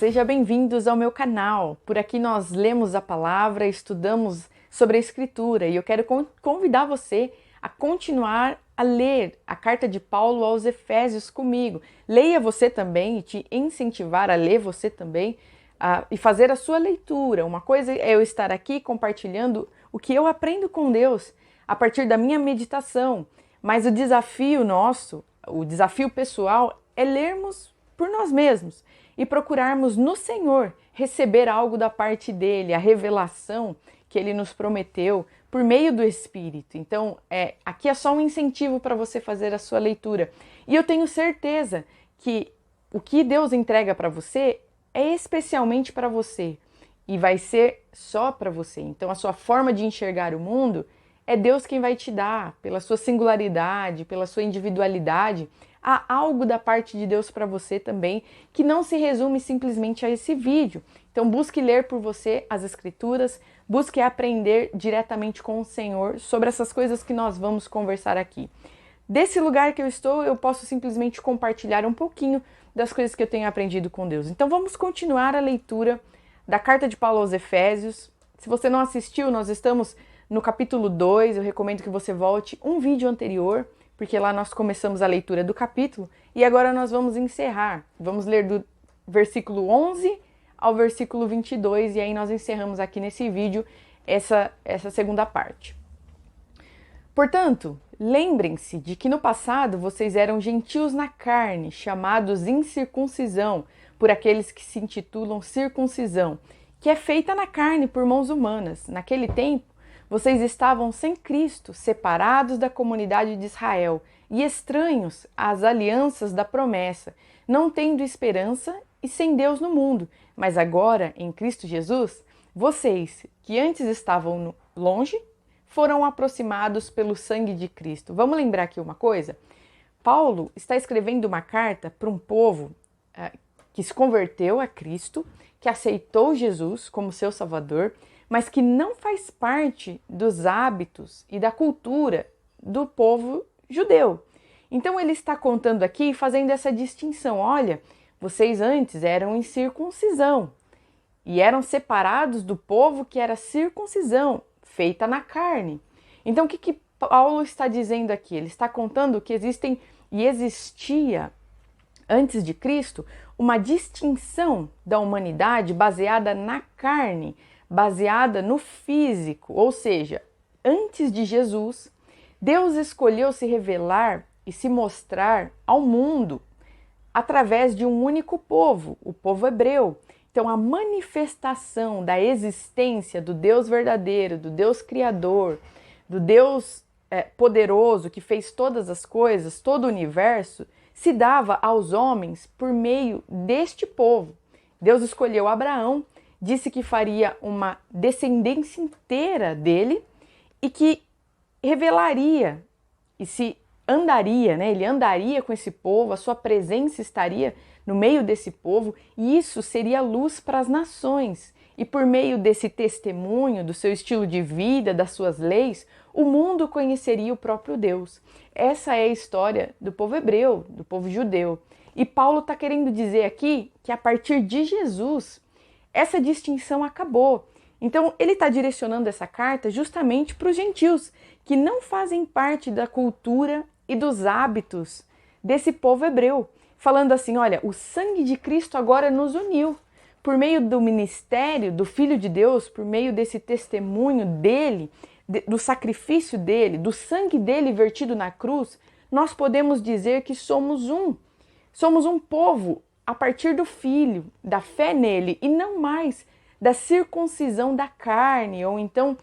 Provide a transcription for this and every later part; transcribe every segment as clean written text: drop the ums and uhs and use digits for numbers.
Sejam bem-vindos ao meu canal. Por aqui nós lemos a palavra, estudamos sobre a Escritura e eu quero convidar você a continuar a ler a carta de Paulo aos Efésios comigo. Leia você também e te incentivar a ler você também e fazer a sua leitura. Uma coisa é eu estar aqui compartilhando o que eu aprendo com Deus a partir da minha meditação, mas o desafio nosso, o desafio pessoal é lermos por nós mesmos e procurarmos no Senhor receber algo da parte dele, a revelação que ele nos prometeu por meio do Espírito. Então, aqui é só um incentivo para você fazer a sua leitura. E eu tenho certeza que o que Deus entrega para você é especialmente para você e vai ser só para você. Então, a sua forma de enxergar o mundo é Deus quem vai te dar, pela sua singularidade, pela sua individualidade. Há algo da parte de Deus para você também, que não se resume simplesmente a esse vídeo. Então busque ler por você as Escrituras, busque aprender diretamente com o Senhor sobre essas coisas que nós vamos conversar aqui. Desse lugar que eu estou, eu posso simplesmente compartilhar um pouquinho das coisas que eu tenho aprendido com Deus. Então vamos continuar a leitura da carta de Paulo aos Efésios. Se você não assistiu, nós estamos no capítulo 2, eu recomendo que você volte um vídeo anterior, porque lá nós começamos a leitura do capítulo e agora nós vamos encerrar. Vamos ler do versículo 11 ao versículo 22 e aí nós encerramos aqui nesse vídeo essa segunda parte. Portanto, lembrem-se de que no passado vocês eram gentios na carne, chamados incircuncisão por aqueles que se intitulam circuncisão, que é feita na carne por mãos humanas. Naquele tempo, vocês estavam sem Cristo, separados da comunidade de Israel e estranhos às alianças da promessa, não tendo esperança e sem Deus no mundo. Mas agora, em Cristo Jesus, vocês, que antes estavam longe, foram aproximados pelo sangue de Cristo. Vamos lembrar aqui uma coisa? Paulo está escrevendo uma carta para um povo que se converteu a Cristo, que aceitou Jesus como seu Salvador, mas que não faz parte dos hábitos e da cultura do povo judeu. Então ele está contando aqui, fazendo essa distinção. Olha, vocês antes eram em circuncisão e eram separados do povo que era circuncisão, feita na carne. Então o que Paulo está dizendo aqui? Ele está contando que existia antes de Cristo uma distinção da humanidade baseada na carne, baseada no físico, ou seja, antes de Jesus, Deus escolheu se revelar e se mostrar ao mundo através de um único povo, o povo hebreu. Então, a manifestação da existência do Deus verdadeiro, do Deus criador, do Deus poderoso que fez todas as coisas, todo o universo, se dava aos homens por meio deste povo. Deus escolheu Abraão, disse que faria uma descendência inteira dele e que revelaria e se andaria, ele andaria com esse povo, a sua presença estaria no meio desse povo e isso seria luz para as nações. E por meio desse testemunho, do seu estilo de vida, das suas leis, o mundo conheceria o próprio Deus. Essa é a história do povo hebreu, do povo judeu. E Paulo está querendo dizer aqui que a partir de Jesus, essa distinção acabou. Então, ele está direcionando essa carta justamente para os gentios, que não fazem parte da cultura e dos hábitos desse povo hebreu. Falando assim, olha, o sangue de Cristo agora nos uniu. Por meio do ministério do Filho de Deus, por meio desse testemunho dele, do sacrifício dele, do sangue dele vertido na cruz, nós podemos dizer que somos um. Somos um povo a partir do Filho, da fé nele, e não mais da circuncisão da carne, ou então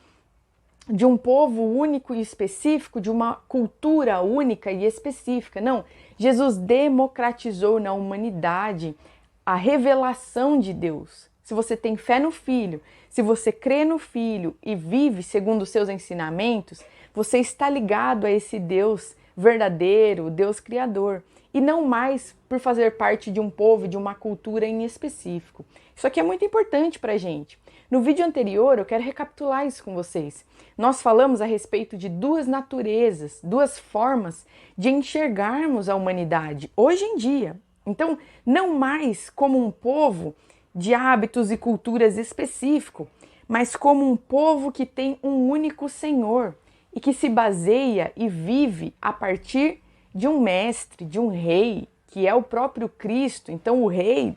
de um povo único e específico, de uma cultura única e específica. Não, Jesus democratizou na humanidade a revelação de Deus. Se você tem fé no Filho, se você crê no Filho e vive segundo os seus ensinamentos, você está ligado a esse Deus verdadeiro, Deus criador. E não mais por fazer parte de um povo, de uma cultura em específico. Isso aqui é muito importante para a gente. No vídeo anterior, eu quero recapitular isso com vocês. Nós falamos a respeito de duas naturezas, duas formas de enxergarmos a humanidade hoje em dia. Então, não mais como um povo de hábitos e culturas específicos, mas como um povo que tem um único Senhor e que se baseia e vive a partir de um mestre, de um rei, que é o próprio Cristo. Então o rei,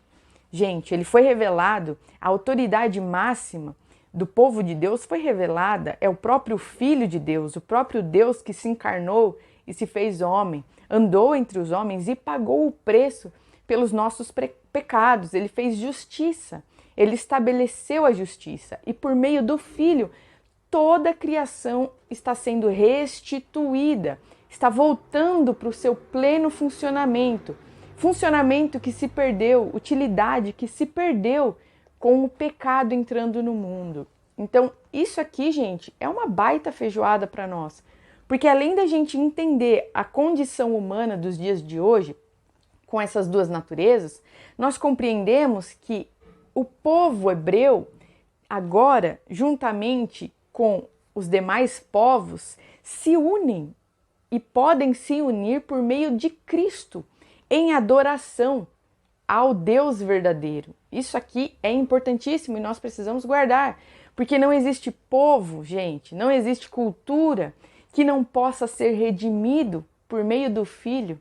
gente, ele foi revelado, a autoridade máxima do povo de Deus foi revelada, é o próprio Filho de Deus, o próprio Deus que se encarnou e se fez homem, andou entre os homens e pagou o preço pelos nossos pecados. Ele fez justiça, ele estabeleceu a justiça e por meio do Filho toda a criação está sendo restituída, está voltando para o seu pleno funcionamento, funcionamento que se perdeu, utilidade que se perdeu com o pecado entrando no mundo. Então, isso aqui, gente, é uma baita feijoada para nós. Porque além da gente entender a condição humana dos dias de hoje, com essas duas naturezas, nós compreendemos que o povo hebreu, agora, juntamente com os demais povos, se unem e podem se unir por meio de Cristo, em adoração ao Deus verdadeiro. Isso aqui é importantíssimo e nós precisamos guardar, porque não existe povo, gente, não existe cultura que não possa ser redimido por meio do Filho.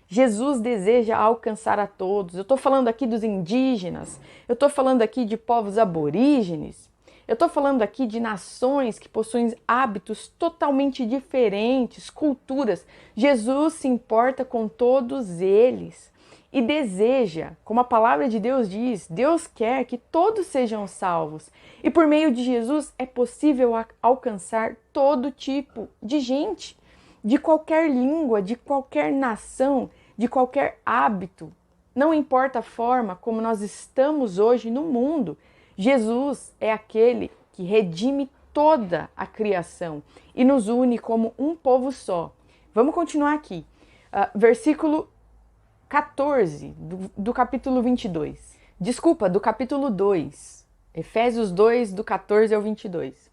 Jesus deseja alcançar a todos. Eu estou falando aqui dos indígenas, eu estou falando aqui de povos aborígenes, eu estou falando aqui de nações que possuem hábitos totalmente diferentes, culturas. Jesus se importa com todos eles e deseja, como a palavra de Deus diz, Deus quer que todos sejam salvos. E por meio de Jesus é possível alcançar todo tipo de gente, de qualquer língua, de qualquer nação, de qualquer hábito. Não importa a forma como nós estamos hoje no mundo, Jesus é aquele que redime toda a criação e nos une como um povo só. Vamos continuar aqui. Versículo 14 do capítulo 22. Desculpa, do capítulo 2. Efésios 2, do 14 ao 22.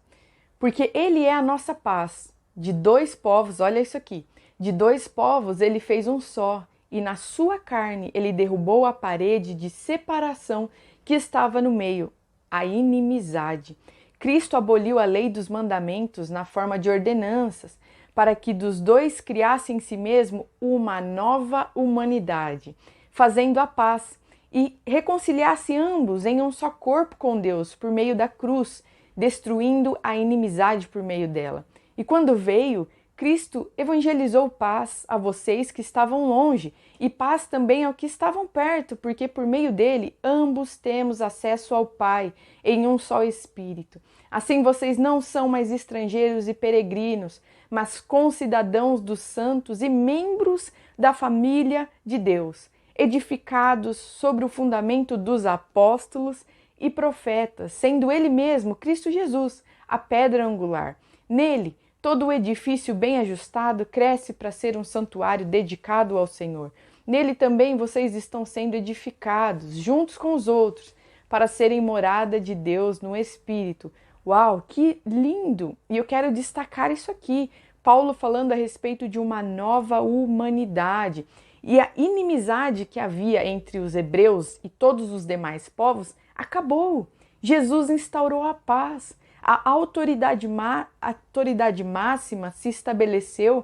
Porque ele é a nossa paz. De dois povos, olha isso aqui. De dois povos ele fez um só. E na sua carne ele derrubou a parede de separação que estava no meio, a inimizade. Cristo aboliu a lei dos mandamentos na forma de ordenanças, para que dos dois criasse em si mesmo uma nova humanidade, fazendo a paz e reconciliasse ambos em um só corpo com Deus por meio da cruz, destruindo a inimizade por meio dela. E quando veio, Cristo evangelizou paz a vocês que estavam longe e paz também ao que estavam perto, porque por meio dele ambos temos acesso ao Pai em um só Espírito. Assim vocês não são mais estrangeiros e peregrinos, mas concidadãos dos santos e membros da família de Deus, edificados sobre o fundamento dos apóstolos e profetas, sendo ele mesmo, Cristo Jesus, a pedra angular. Nele, todo o edifício bem ajustado cresce para ser um santuário dedicado ao Senhor. Nele também vocês estão sendo edificados, juntos com os outros, para serem morada de Deus no Espírito. Uau, que lindo! E eu quero destacar isso aqui. Paulo falando a respeito de uma nova humanidade. E a inimizade que havia entre os hebreus e todos os demais povos acabou. Jesus instaurou a paz. A autoridade máxima se estabeleceu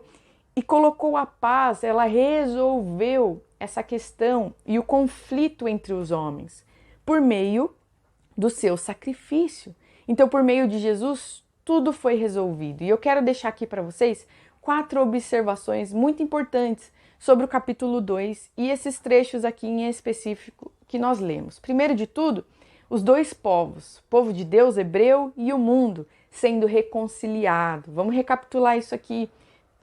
e colocou a paz, ela resolveu essa questão e o conflito entre os homens por meio do seu sacrifício. Então, por meio de Jesus, tudo foi resolvido. E eu quero deixar aqui para vocês 4 observações muito importantes sobre o capítulo 2 e esses trechos aqui em específico que nós lemos. Primeiro de tudo, os dois povos, o povo de Deus, hebreu, e o mundo, sendo reconciliado. Vamos recapitular isso aqui.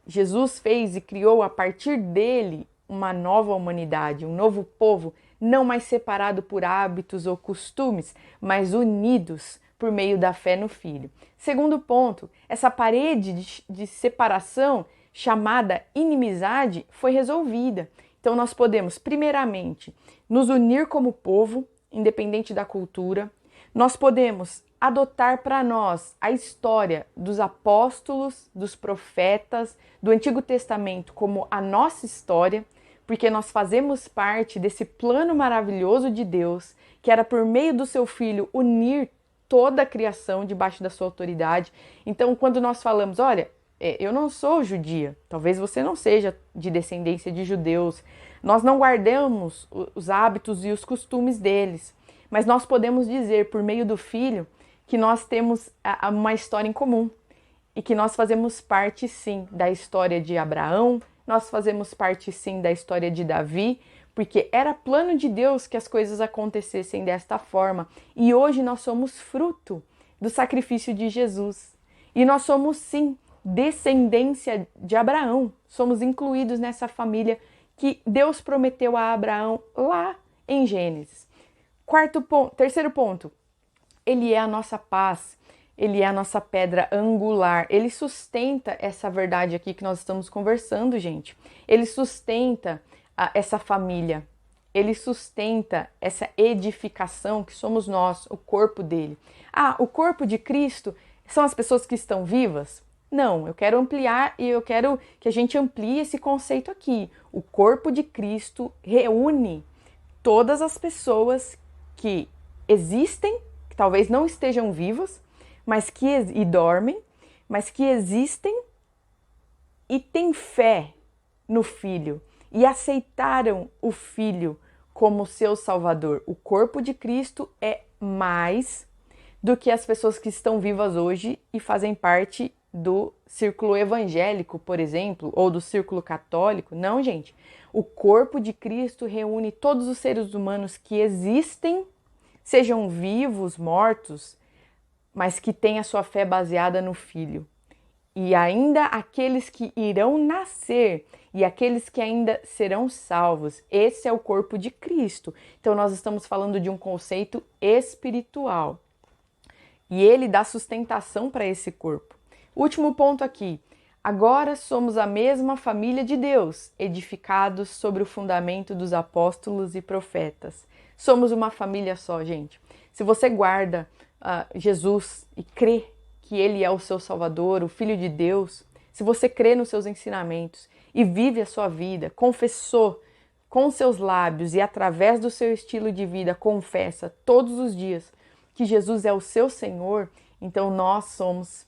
Jesus fez e criou a partir dele uma nova humanidade, um novo povo, não mais separado por hábitos ou costumes, mas unidos por meio da fé no Filho. Segundo ponto, essa parede de separação, chamada inimizade, foi resolvida. Então nós podemos, primeiramente, nos unir como povo, independente da cultura. Nós podemos adotar para nós a história dos apóstolos, dos profetas, do Antigo Testamento como a nossa história, porque nós fazemos parte desse plano maravilhoso de Deus, que era por meio do seu Filho unir toda a criação debaixo da sua autoridade. Então, quando nós falamos, olha, eu não sou judia, talvez você não seja de descendência de judeus, nós não guardamos os hábitos e os costumes deles, mas nós podemos dizer, por meio do Filho, que nós temos uma história em comum e que nós fazemos parte, sim, da história de Abraão, nós fazemos parte, sim, da história de Davi, porque era plano de Deus que as coisas acontecessem desta forma. E hoje nós somos fruto do sacrifício de Jesus. E nós somos, sim, descendência de Abraão. Somos incluídos nessa família que Deus prometeu a Abraão lá em Gênesis. Terceiro ponto, ele é a nossa paz. Ele é a nossa pedra angular. Ele sustenta essa verdade aqui que nós estamos conversando, gente. Ele sustenta essa família. Ele sustenta essa edificação que somos nós, o corpo dele. O corpo de Cristo são as pessoas que estão vivas? Não, eu quero ampliar e eu quero que a gente amplie esse conceito aqui. O corpo de Cristo reúne todas as pessoas que existem, que talvez não estejam vivas, mas e dormem, mas que existem e têm fé no Filho e aceitaram o Filho como seu Salvador. O corpo de Cristo é mais do que as pessoas que estão vivas hoje e fazem parte do círculo evangélico, por exemplo, ou do círculo católico. Não, gente. O corpo de Cristo reúne todos os seres humanos que existem, sejam vivos, mortos, mas que têm a sua fé baseada no Filho. E ainda aqueles que irão nascer e aqueles que ainda serão salvos. Esse é o corpo de Cristo. Então nós estamos falando de um conceito espiritual. E ele dá sustentação para esse corpo. Último ponto aqui. Agora somos a mesma família de Deus, edificados sobre o fundamento dos apóstolos e profetas. Somos uma família só, gente. Se você guarda Jesus e crê que Ele é o seu Salvador, o Filho de Deus, se você crê nos seus ensinamentos e vive a sua vida, confessou com seus lábios e através do seu estilo de vida confessa todos os dias que Jesus é o seu Senhor, então nós somos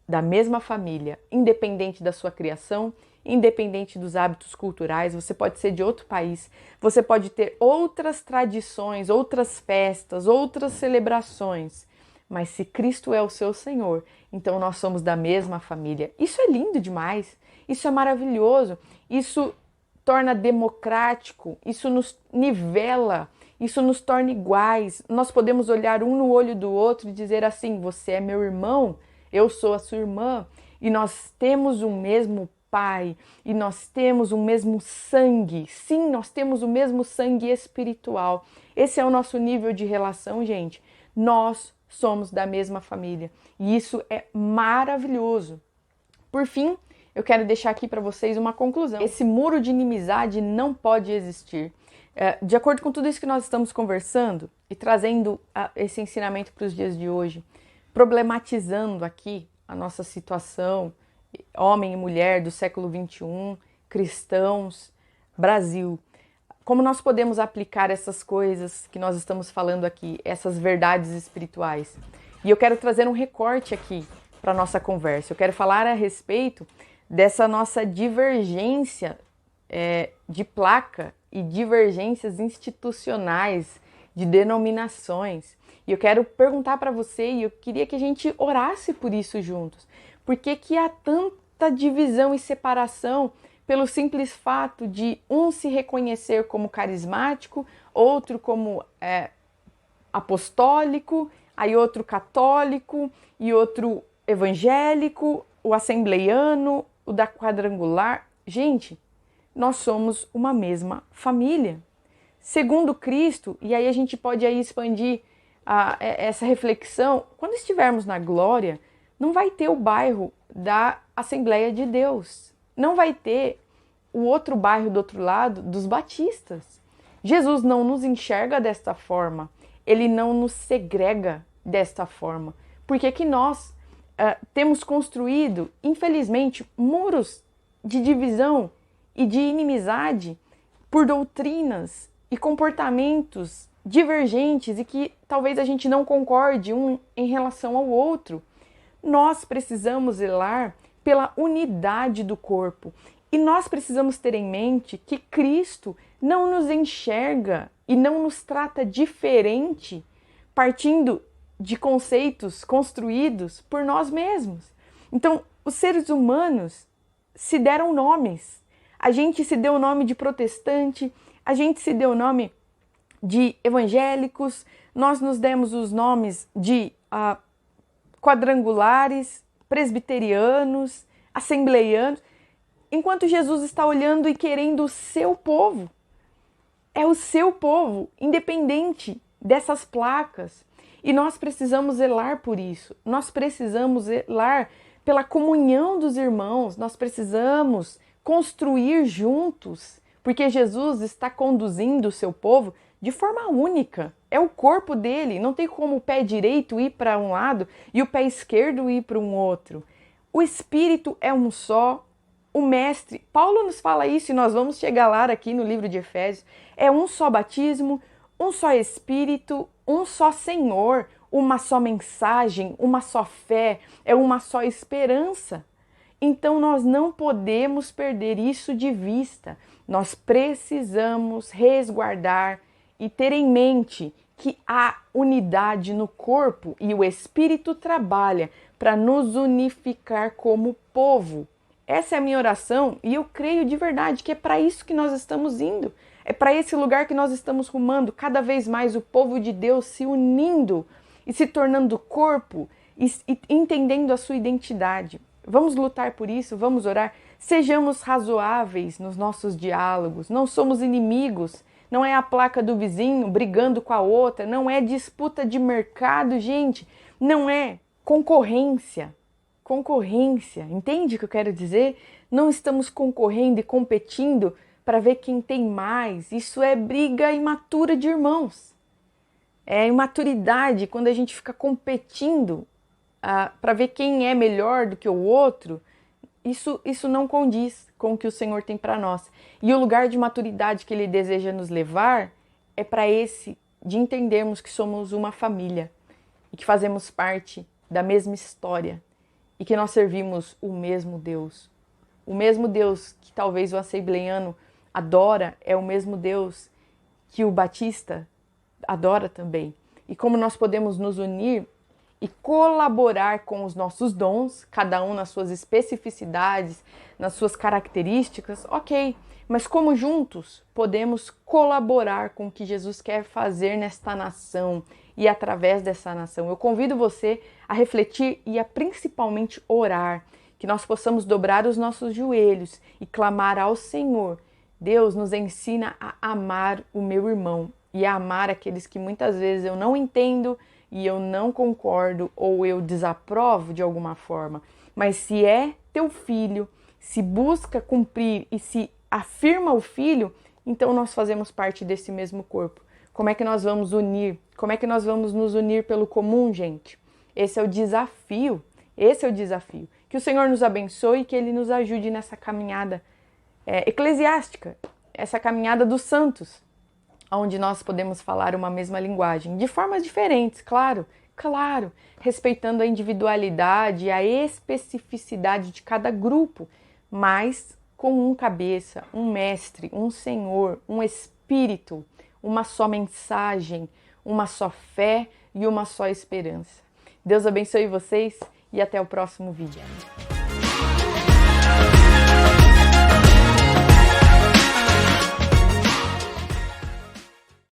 da mesma família, independente da sua criação, independente dos hábitos culturais. Você pode ser de outro país, você pode ter outras tradições, outras festas, outras celebrações, mas se Cristo é o seu Senhor, então nós somos da mesma família. Isso é lindo demais, isso é maravilhoso, isso torna democrático, isso nos nivela, isso nos torna iguais. Nós podemos olhar um no olho do outro e dizer assim: você é meu irmão, eu sou a sua irmã, e nós temos o mesmo Pai, e nós temos o mesmo sangue. Sim, nós temos o mesmo sangue espiritual. Esse é o nosso nível de relação, gente. Nós somos da mesma família, e isso é maravilhoso. Por fim, eu quero deixar aqui para vocês uma conclusão. Esse muro de inimizade não pode existir. De acordo com tudo isso que nós estamos conversando e trazendo esse ensinamento para os dias de hoje, problematizando aqui a nossa situação, homem e mulher do século XXI, cristãos, Brasil. Como nós podemos aplicar essas coisas que nós estamos falando aqui, essas verdades espirituais? E eu quero trazer um recorte aqui para a nossa conversa. Eu quero falar a respeito dessa nossa divergência de placa e divergências institucionais, de denominações. E eu quero perguntar para você, e eu queria que a gente orasse por isso juntos. Por que há tanta divisão e separação pelo simples fato de um se reconhecer como carismático, outro como apostólico, aí outro católico, e outro evangélico, o assembleiano, o da quadrangular? Gente, nós somos uma mesma família. Segundo Cristo, e aí a gente pode aí expandir essa reflexão, quando estivermos na glória, não vai ter o bairro da Assembleia de Deus, não vai ter o outro bairro do outro lado dos batistas. Jesus não nos enxerga desta forma, Ele não nos segrega desta forma. Por que nós temos construído, infelizmente, muros de divisão e de inimizade por doutrinas e comportamentos divergentes e que talvez a gente não concorde um em relação ao outro. Nós precisamos zelar pela unidade do corpo e nós precisamos ter em mente que Cristo não nos enxerga e não nos trata diferente partindo de conceitos construídos por nós mesmos. Então, os seres humanos se deram nomes. A gente se deu o nome de protestante, a gente se deu o nome de evangélicos, nós nos demos os nomes de quadrangulares, presbiterianos, assembleianos, enquanto Jesus está olhando e querendo o seu povo. É o seu povo, independente dessas placas. E nós precisamos zelar por isso. Nós precisamos zelar pela comunhão dos irmãos. Nós precisamos construir juntos, porque Jesus está conduzindo o seu povo de forma única. É o corpo dele. Não tem como o pé direito ir para um lado e o pé esquerdo ir para um outro. O Espírito é um só. O Mestre, Paulo nos fala isso e nós vamos chegar lá aqui no livro de Efésios. É um só batismo, um só Espírito, um só Senhor, uma só mensagem, uma só fé, é uma só esperança. Então nós não podemos perder isso de vista. Nós precisamos resguardar e ter em mente que há unidade no corpo e o Espírito trabalha para nos unificar como povo. Essa é a minha oração e eu creio de verdade que é para isso que nós estamos indo. É para esse lugar que nós estamos rumando, cada vez mais o povo de Deus se unindo e se tornando corpo e entendendo a sua identidade. Vamos lutar por isso, vamos orar. Sejamos razoáveis nos nossos diálogos, não somos inimigos, não é a placa do vizinho brigando com a outra, não é disputa de mercado, gente, não é concorrência. Concorrência, entende o que eu quero dizer? Não estamos concorrendo e competindo para ver quem tem mais. Isso é briga imatura de irmãos. É imaturidade quando a gente fica competindo para ver quem é melhor do que o outro. Isso não condiz com o que o Senhor tem para nós. E o lugar de maturidade que Ele deseja nos levar é para esse de entendermos que somos uma família e que fazemos parte da mesma história. E que nós servimos o mesmo Deus. O mesmo Deus que talvez o assembleiano adora é o mesmo Deus que o batista adora também. E como nós podemos nos unir e colaborar com os nossos dons, cada um nas suas especificidades, nas suas características, ok. Mas como juntos podemos colaborar com o que Jesus quer fazer nesta nação e através dessa nação. Eu convido você a refletir e a principalmente orar, que nós possamos dobrar os nossos joelhos e clamar ao Senhor. Deus nos ensina a amar o meu irmão e a amar aqueles que muitas vezes eu não entendo e eu não concordo ou eu desaprovo de alguma forma. Mas se é teu filho, se busca cumprir e se afirma o filho, então nós fazemos parte desse mesmo corpo. Como é que nós vamos unir? Como é que nós vamos nos unir pelo comum, gente? Esse é o desafio. Esse é o desafio. Que o Senhor nos abençoe e que Ele nos ajude nessa caminhada eclesiástica, essa caminhada dos santos, onde nós podemos falar uma mesma linguagem, de formas diferentes, claro, respeitando a individualidade e a especificidade de cada grupo, mas com um cabeça, um mestre, um Senhor, um Espírito, uma só mensagem, uma só fé e uma só esperança. Deus abençoe vocês e até o próximo vídeo.